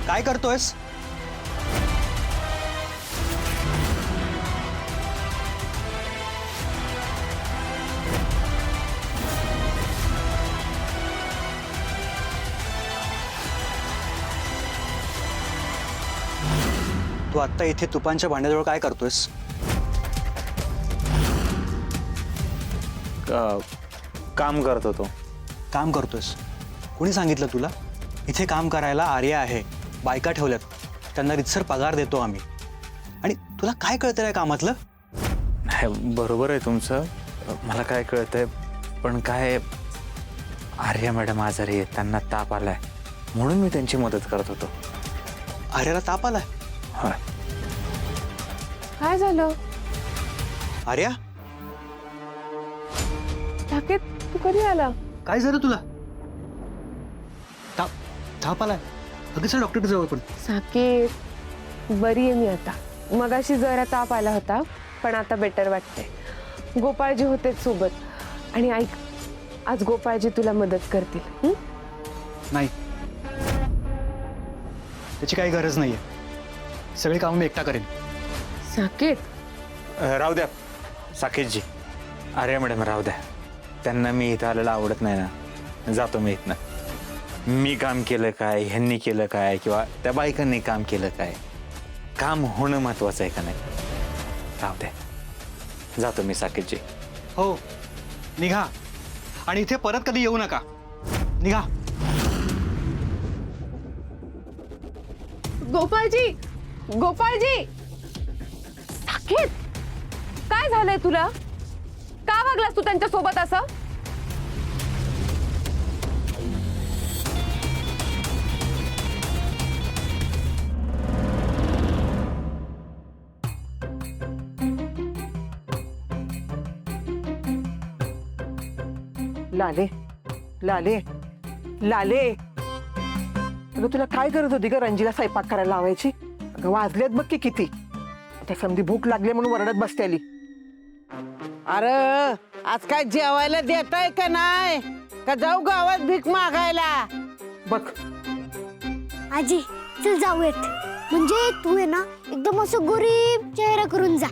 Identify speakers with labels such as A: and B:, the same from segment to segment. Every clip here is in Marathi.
A: काय करतोयस? तू आत्ता इथे तुपांच्या भांड्याजवळ काय करतोयस?
B: काम करत होतो.
A: काम करतोयस? कोणी सांगितलं तुला? इथे काम करायला आर्या आहे, बायका ठेवल्यात, त्यांना रितसर पगार देतो आम्ही. आणि तुला काय कळतं या कामातलं?
B: नाही, बरोबर आहे तुमचं. मला काय कळतंय, पण काय आर्या मॅडम आजारी आहेत, त्यांना ताप आलाय, म्हणून मी त्यांची मदत करत होतो.
A: आर्याला ताप आलाय?
B: होय.
C: काय झालं?
A: आर्या,
C: साकेत, तू कधी आला?
A: काय झालं तुला? ताप ताप आलाय? अगं चल डॉक्टर जवळ. पण
C: साकेत, बरी आहे मी आता. मगाशी जरा ताप आला होता, पण आता बेटर वाटते. गोपाळजी होते सोबत. आणि ऐक, आज गोपाळजी तुला मदत करतील.
A: नाही, त्याची काही गरज नाहीये. सगळी कामं मी एकटा करेन.
C: साकेत,
B: राहू द्या साकेतजी. आर्या मॅडम राहू द्या, त्यांना मी इथं आलेलं आवडत नाही ना. जातो मी इथनं. मी काम केलं काय, ह्यांनी केलं काय, किंवा त्या बायकांनी काम केलं काय, काम होणं महत्वाचं आहे का नाही? राहू द्या, जातो मी साकेतजी.
A: हो, निघा. आणि इथे परत कधी येऊ नका. निघा.
C: गोपाळजी, गोपाळजी. साकेत, काय झालंय तुला? का वागलास तू त्यांच्या सोबत असं?
D: लाले, लाले, लाले, अगं तुला काय करत होती का रंजीला स्वयंपाक करायला लावायची? अगं वाजलेत बघ की किती. आता समधी भूक लागली म्हणून वरडत बसते आली.
E: अरे आज काय जेवायला देताय का नाही? का जाऊ गावात भीक मागायला?
D: बघ,
F: आजी चल जाऊयात. म्हणजे तू आहे ना एकदम असं गरीब चेहरा करून जा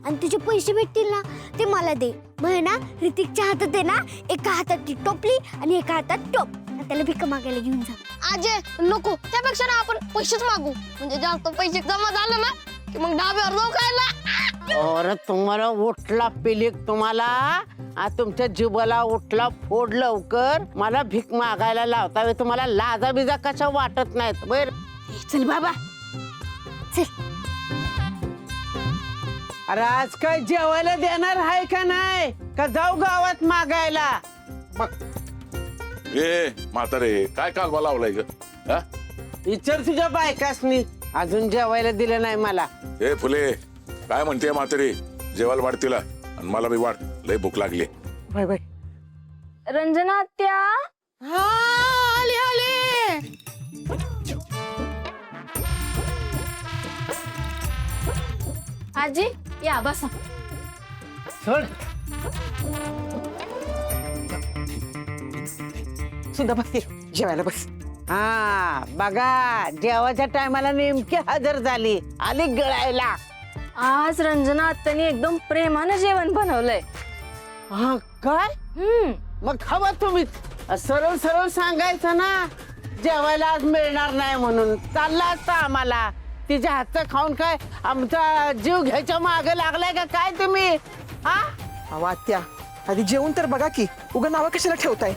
F: आणि तुझे पैसे भेटतील ना ते मला दे. मग ना ऋतिकच्या हातात आहे ना एका हातात ती टोपली आणि एका हातात टोप. त्याला भिक मागायला घेऊन जा.
G: आजे नको, त्यापेक्षा ना आपण पैसेच मागू. म्हणजे जास्त पैसे जमा झालं ना की मग डाब्यावर जाऊ खायला.
E: अरे तुम्हाला उठला पिलीक, तुम्हाला तुमच्या जीवाला उठला फोड लवकर. मला भीक मागायला लावता तुम्हाला लाजा बिजा कशा वाटत नाहीत? बर
F: चल बाबा चल.
E: अरे आज काय जेवायला देणार आहे का नाही? का जाऊ गावात मागायला?
D: बघ.
H: ए म्हातारे, काय कालवा लावलाय ग? हा?
E: विचार तुझ्या बायकासनी, अजून जेवायला दिलं नाही मला.
H: ए फुले, काय म्हणते म्हातारी? जेवायला वाढ तिला आणि मला बी वाढ, लय भूक लागली.
D: Bye bye.
G: रंजना आत्या.
E: हा आले आले.
G: आजी या बसा.
E: सोड.
D: सुद्धा बसते जेवायला बस.
E: हा बघा, जेवाच्या टायमाला नेमकी हजर झाली, आली गळायला.
G: आज रंजना आत्याने एकदम प्रेमानं जेवण बनवलंय.
E: हा काय? मग खावा तुम्ही. सरळ सरळ सांगायचं ना जेवायला आज मिळणार नाही म्हणून. चालला असता आम्हाला. तिच्या हातचं खाऊन काय आमचा जीव घ्यायच्या मागे लागलाय का काय तुम्ही? हा
D: अहो आत्या, आधी जेवून तर बघा की. उगा नावं कशाला ठेवताय?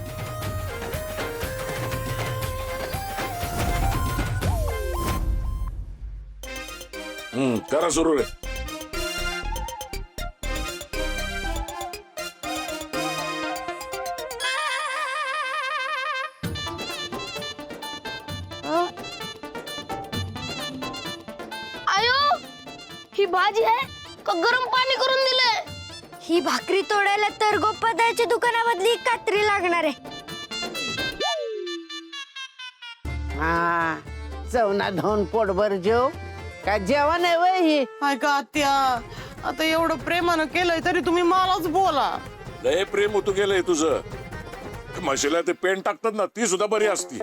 H: करा सुरू रे.
G: आयो, ही भाजी आहे का गरम पाणी करून दिलंय?
F: ही भाकरी तोडायला तर गोपाळाच्या दुकानामधली कात्री लागणार आहे.
E: हा चवना धोन पोटभर जेव. काय जेवण आहे वय ही?
I: हाय का आत्या, आता एवढं प्रेमानं केलंय तरी तुम्ही मलाच बोला.
H: लय प्रेम होतो गेलंय तुझं. म्हशीला ते पेंट टाकतात ना, ती सुद्धा बरी असती.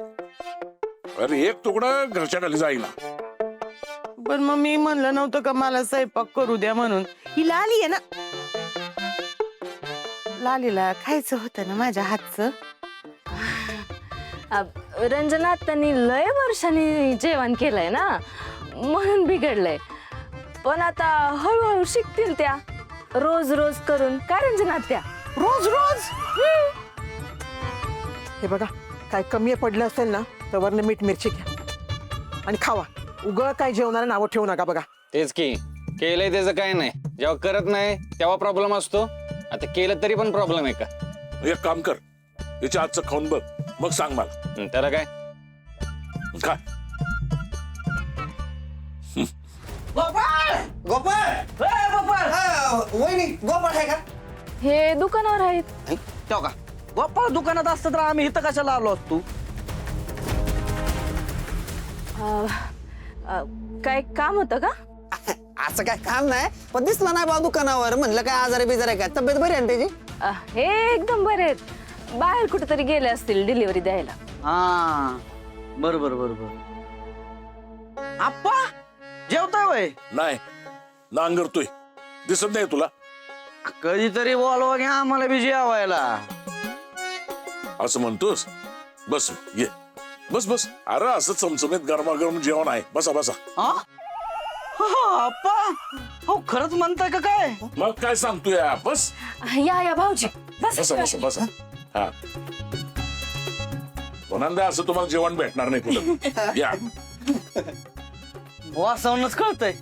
H: अरे एक तुकडा घरच्या खाली जाईना.
I: पण मग मी म्हणलं नव्हतं का मला स्वयंपाक करू द्या म्हणून. ही लाली आहे ना, लालीला खायचं होतं ना माझ्या हातचं.
J: रंजना त्यांनी लय वर्षांनी जेवण केलंय ना म्हणून बिघडलंय. पण आता हळूहळू शिकतील त्या, रोज रोज करून. काय रंजना त्या
D: रोज रोज हे बघा, काय कमी पडलं असेल ना तर वरनं मीठ मिरची घ्या आणि खावा. उगळ काय जेवणाला नावं ठेवू नका. बघा
K: तेच की केलंय त्याचं काय नाही, जेव्हा करत नाही तेव्हा प्रॉब्लेम असतो. आता केलं तरी पण प्रॉब्लेम आहे का?
H: एक काम कर, याच्या आजचं खाऊन बघ, मग सांग मला.
K: त्याला काय?
H: काय
J: हे दुकानावर आहेत.
L: तेव्हा का गोपाळ दुकानात असतं तर आम्ही इथं कशाला आलो असतो?
J: काय काम होतं का?
L: असं काय काम नाही, पण दिसला नाही बा दुकानावर. म्हणलं काय आजारी बिजारी काय, तब्येत बरी आहे ना त्याची?
J: हे एकदम बरे आहेत. बाहेर कुठेतरी गेले असतील डिलिव्हरी द्यायला.
L: हा बरोबर बरोबर. आप्पा जेवताय वय?
H: नाही नांगरतोय, दिसत नाही तुला?
L: कधीतरी बोलवा घ्या आम्हाला बी जेवायला.
H: असं म्हणतोस? बस ये, बस बस. अरे असं चमचमीत गरमागरम जेवण आहे, बसा बसा.
L: हा आप्पा, हो खरंच म्हणताय का काय?
H: मग काय सांगतोय, बस
J: या भाऊजी बस.
H: बसा बसा बसा. हा पुन्हा असं तुम्हाला जेवण भेटणार नाही कुठं. या
L: वासावूनच कळतंय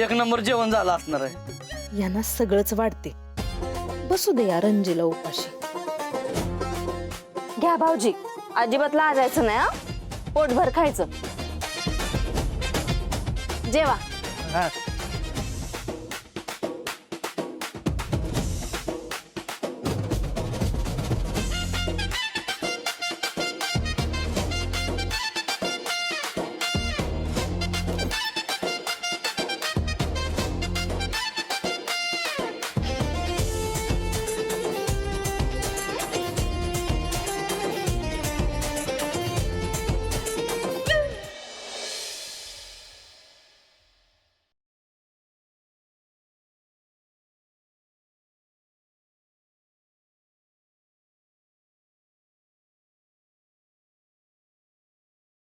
L: एक नंबर जेवण झालं असणार आहे.
J: यांना सगळंच वाटते. बसू दे या रंजीला उपाशी. घ्या भाऊजी, अजिबात लाजायचं नाही. पोटभर खायचं. जेवा.